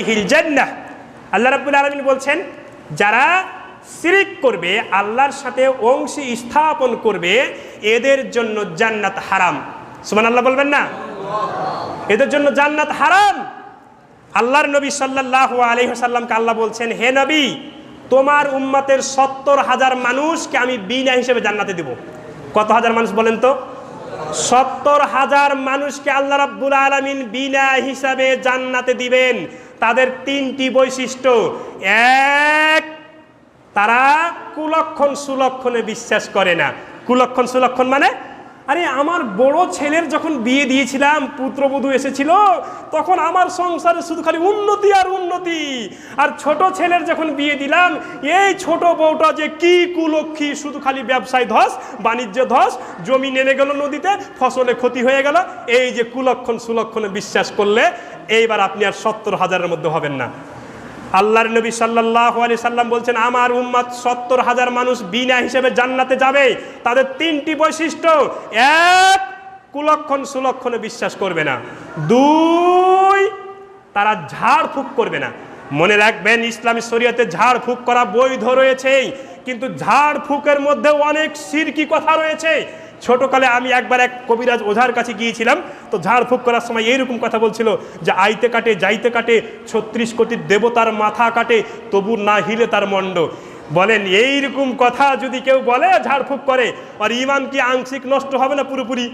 Hill জান্নাহ। আল্লাহ রাব্বুল আলামিন বলছেন যারা শিরক করবে, আল্লাহর সাথে অংশী স্থাপন করবে, এদের জন্য জান্নাত হারাম। সুবহানাল্লাহ বলবেন না? এদের জন্য জান্নাত হারাম। আল্লাহর নবী সাল্লাল্লাহু আলাইহি ওয়াসাল্লামকে আল্লাহ বলছেন, হে নবী, তোমার উম্মতের 70,000 মানুষকে আমি বিনা হিসেবে জান্নাতে দেব। কত হাজার মানুষ বলেন তো? 70,000 মানুষকে আল্লাহ রাব্বুল আলামিন বিনা হিসাবে জান্নাতে দিবেন। তাদের 3টি বৈশিষ্ট্য। এক, তারা কুলক্ষণ সুলক্ষণে বিশ্বাস করে না। কুলক্ষণ সুলক্ষণ মানে, আরে আমার বড় ছেলের যখন বিয়ে দিয়েছিলাম, পুত্রবধূ এসেছিল, তখন আমার সংসারে শুধু খালি উন্নতি আর উন্নতি। আর ছোট ছেলের যখন বিয়ে দিলাম, এই ছোট বউটা যে কি কুলক্ষী, শুধু খালি ব্যবসায় ধস, বাণিজ্য ধস, জমি নেমে গেল নদীতে, ফসলে ক্ষতি হয়ে গেল। এই যে কুলক্ষণ সুলক্ষণে বিশ্বাস করলে এইবার আপনি আর 70,000-এর মধ্যে হবেন না। আল্লাহর নবী সাল্লাল্লাহু আলাইহি সাল্লাম বলছেন, আমার উম্মত 70,000 মানুষ বিনা হিসেবে জান্নাতে যাবে। তাদের 3টি বৈশিষ্ট্য। এক, কুলক্ষণ সুলক্ষণে বিশ্বাস করবে না। 2, তারা ঝাড়ফুঁক করবে না। মনে রাখবেন, ইসলামী শরীয়তে ঝাড়ফুঁক করা বৈধ রয়েছে, কিন্তু ঝাড়ফুঁকের মধ্যে অনেক শিরকি কথা রয়েছে। ছোটকালে আমি একবার এক কবিরাজ ওঝার কাছে গিয়েছিলাম, তো ঝাড়ফুঁক করার সময় এইরকম কথা বলছিল যে আইতে কাটে যাইতে কাটে, 36 কোটি দেবতার মাথা কাটে, তবু না হিলে তার মণ্ড। বলেন, এইরকম কথা যদি কেউ বলে ঝাড়ফুঁক করে, আর ইমান কি আংশিক নষ্ট হবে না পুরোপুরি?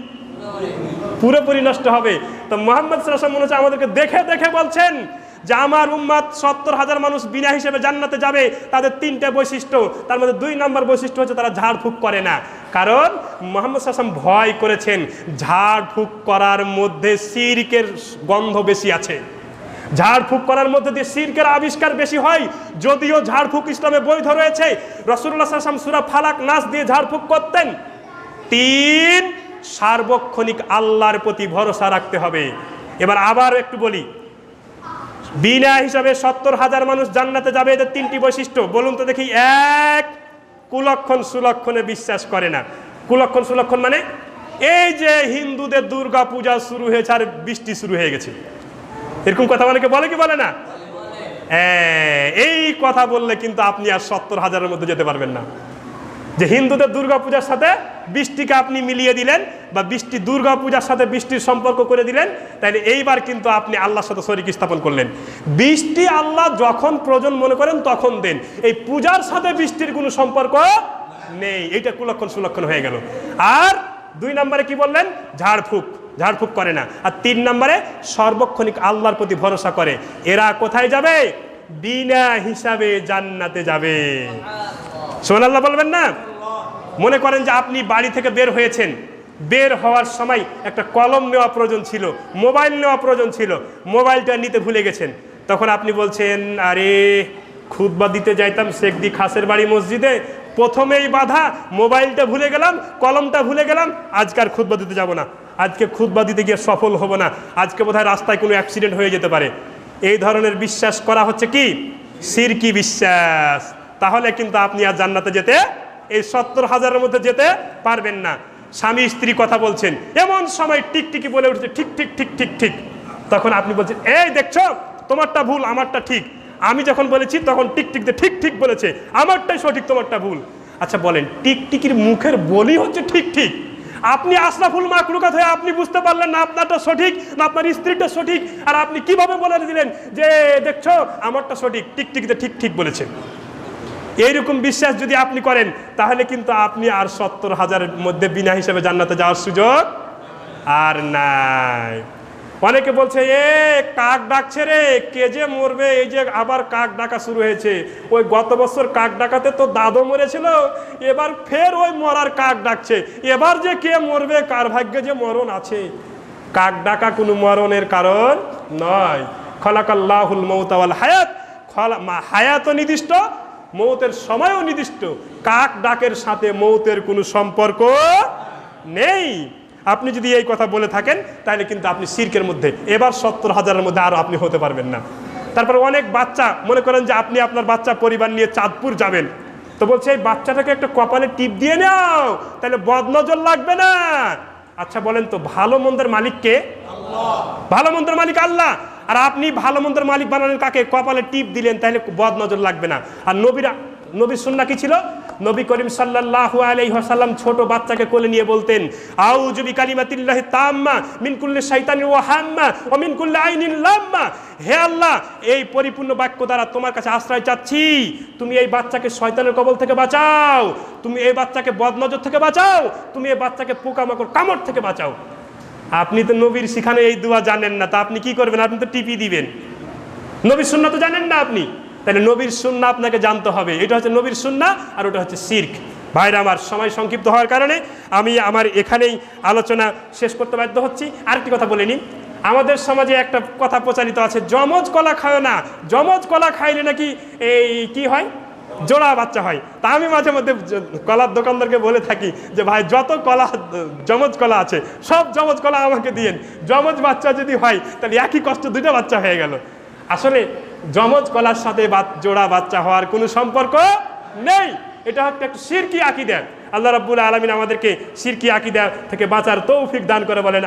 পুরোপুরি নষ্ট হবে। তো মুহাম্মদ সাল্লাল্লাহু আলাইহি ওয়াসাল্লাম মনে হচ্ছে আমাদেরকে দেখে দেখে বলছেন যে আমার উম্মত 70,000 মানুষ বিনা হিসেবে জান্নাতে যাবে। তাদের 3টা বৈশিষ্ট্য, তার মধ্যে 2 নম্বর বৈশিষ্ট্য হচ্ছে তারা ঝাড়ফুঁক করে না। কারণ মুহাম্মদ সাল্লাল্লাহু আলাইহি ওয়াসাল্লাম ভয় করেছেন ঝাড়ফুঁক করার মধ্যে শিরকের গন্ধ বেশি আছে। ঝাড়ফুঁক করার মধ্যে দিয়ে শিরকের আবিষ্কার বেশি হয়। যদিও ঝাড়ফুঁক ইসলামে বৈধ রয়েছে, রাসূলুল্লাহ সাল্লাল্লাহু আলাইহি ওয়াসাল্লাম সূরা ফালাক নাস দিয়ে ঝাড়ফুঁক করতেন। 3, সার্বক্ষণিক আল্লাহর প্রতি ভরসা রাখতে হবে। এবার আবার একটু বলি, বিনা হিসাবে 70,000 মানুষ জান্নাতে যাবে, এদের 3টি বৈশিষ্ট্য বলুন তো দেখি। এক, কুলক্ষণ সুলক্ষণে বিশ্বাস করে না। কুলক্ষণ সুলক্ষণ মানে, এই যে হিন্দুদের দুর্গা পূজা শুরু হয়েছে আর বৃষ্টি শুরু হয়ে গেছে, এরকম কথা অনেকে বলে কি বলে না? এই কথা বললে কিন্তু আপনি আর 70,000-এর মধ্যে যেতে পারবেন না। যে হিন্দুদের দুর্গা পূজার সাথে বৃষ্টিকে আপনি মিলিয়ে দিলেন, বা বৃষ্টি দুর্গা পূজার সাথে বৃষ্টির সম্পর্ক করে দিলেন, তাইলে এইবার কিন্তু আপনি আল্লাহর সাথে শরীক স্থাপন করলেন। বৃষ্টি আল্লাহ যখন প্রয়োজন মনে করেন তখন দেন, এই পূজার সাথে বৃষ্টির কোনো সম্পর্ক নেই। এইটা কুলক্ষণ সুলক্ষণ হয়ে গেল। আর 2 নম্বরে কি বললেন? ঝাড়ফুঁক, ঝাড়ফুঁক করে না। আর 3 নম্বরে সর্বক্ষণিক আল্লাহর প্রতি ভরসা করে। এরা কোথায় যাবে? বিনা হিসাবে জান্নাতে যাবে। সুবহানাল্লাহ বলবেন না? মনে করেন যে আপনি বাড়ি থেকে বের হয়েছেন, বের হওয়ার সময় একটা কলম নেওয়া প্রয়োজন ছিল, মোবাইল নেওয়া প্রয়োজন ছিল, মোবাইলটা নিতে ভুলে গেছেন। তখন আপনি বলছেন, আরে খুতবা দিতে যাইতাম শেখদি খাসের বাড়ি মসজিদে, প্রথমেই বাধা, মোবাইলটা ভুলে গেলাম, কলমটা ভুলে গেলাম, আজকে আর খুতবা দিতে যাব না, আজকে খুতবা দিতে গিয়ে সফল হব না, আজকে বোধহয় রাস্তায় কোনো অ্যাক্সিডেন্ট হয়ে যেতে পারে। এই ধরনের বিশ্বাস করা হচ্ছে কি? শিরকি বিশ্বাস। তাহলে কিন্তু আপনি আর জান্নাতে যেতে, এই 70,000-এর মধ্যে যেতে পারবেন না। স্বামী স্ত্রী কথা বলছেন, এমন সময় টিকটিকি বলে উঠছে ঠিক ঠিক ঠিক ঠিক ঠিক, তখন আপনি বলছেন, এই দেখছো তোমারটা ভুল আমারটা ঠিক। আমি যখন বলেছি তখন টিকটিক ঠিক ঠিক বলেছে, আমারটাই সঠিক তোমারটা ভুল। আচ্ছা বলেন, টিকটিকির মুখের বলি হচ্ছে ঠিক ঠিক, আপনি আশরাফুল মাখলুকাত হয়ে আপনি বুঝতে পারলেন না আপনারটা সঠিক না আপনার স্ত্রীটা সঠিক, আর আপনি কিভাবে বলে দিলেন যে দেখছো আমারটা সঠিক, টিকটিকিতে ঠিক ঠিক বলেছে? এইরকম বিশ্বাস যদি আপনি করেন, তাহলে কিন্তু আপনি আর 70,000-এর মধ্যে বিনা হিসেবে জান্নাতে যাওয়ার সুযোগ আর নাই। অনেকে বলছে, এ কাক ডাকছে রে, কে যে মরবে, এই যে আবার কাক ডাকা শুরু হয়েছে, ওই গত বছর কাক ডাকাতে তো দাদু মরেছিল, এবার ফের ওই মরার কাক ডাকছে, এবার যে কে মরবে, কার ভাগ্যে যে মরণ আছে। কাক ডাকা কোনো মরণের কারণ নয়। খলাকাল্লাহুল মাউতা ওয়াল হায়াত, হায়াতও নির্দিষ্ট, মৌতের সময়ও নির্দিষ্ট। কাক ডাকের সাথে মৌতের কোনো সম্পর্ক নেই। আপনি যদি এই কথা বলে থাকেন, তাহলে কিন্তু আপনি শিরকের মধ্যে, এবার 70,000-এর মধ্যে আরো আপনি হতে পারবেন না। তারপর অনেক বাচ্চা, মনে করেন যে আপনি আপনার বাচ্চা পরিবার নিয়ে চাঁদপুর যাবেন, তো বলছে এই বাচ্চাটাকে একটা কপালে টিপ দিয়ে নাও, তাহলে বদনজর লাগবে না। আচ্ছা বলেন তো, ভালো মন্দের মালিক কে? আল্লাহ। ভালো মন্দের মালিক আল্লাহ। আর আপনি ভালো মন্দের মালিক বানালেন কাকে? কপালে টিপ দিলেন, তাহলে বদ নজর লাগবে না। আর নবীর সুন্নাহ কি ছিল? নবী করিম সাল্লাল্লাহু আলাইহি ওয়াসাল্লাম ছোট বাচ্চাকে কোলে নিয়ে বলতেন, আউযু বিকালিমাতিল্লাহি তাম্মা মিন কুল্লি শাইতানিন ওয়া হাম্মা ওয়া মিন কুল্লি আইনিন লাম্মা। হে আল্লাহ, এই পরিপূর্ণ বাক্য দ্বারা তোমার কাছে আশ্রয় চাচ্ছি, তুমি এই বাচ্চাকে শয়তানের কবল থেকে বাঁচাও, তুমি এই বাচ্চাকে বদনজর থেকে বাঁচাও, তুমি এই বাচ্চাকে পোকামাকড় কামড় থেকে বাঁচাও। আপনি তো নবীর শিখানো এই দোয়া জানেন না, তা আপনি কি করবেন? আপনি তো টিপি দিবেন। নবীর সুন্নাহ তো জানেন না আপনি, তাহলে নবীর সুন্নাহ আপনাকে জানতে হবে। এটা হচ্ছে নবীর সুন্নাহ, আর ওটা হচ্ছে শিরক। ভাইরা আমার, সময় সংক্ষিপ্ত হওয়ার কারণে আমি আমার এখানেই আলোচনা শেষ করতে বাধ্য হচ্ছি। আরেকটি কথা বলে নিই, আমাদের সমাজে একটা কথা প্রচারিত আছে, যমজ কলা খায় না, যমজ কলা খাইলে নাকি এই কি হয়, জোড়া বাচ্চা হয়। তা আমি মাঝে মধ্যে কলার দোকানদারকে বলে থাকি যে ভাই, যত কলা যমজ কলা আছে সব যমজ কলা আমাকে দিয়েন, যমজ বাচ্চা যদি হয় তাহলে একই কষ্ট দুইটা বাচ্চা হয়ে গেল। আসলে যমজ কলার সাথে জোড়া বাচ্চা হওয়ার কোনো সম্পর্ক নেই, এটা হচ্ছে একটা শিরকি আকীদা। আল্লাহ রাব্বুল আলামিন আমাদেরকে শিরকি আকীদা থেকে বাঁচার তৌফিক দান করে বলেন।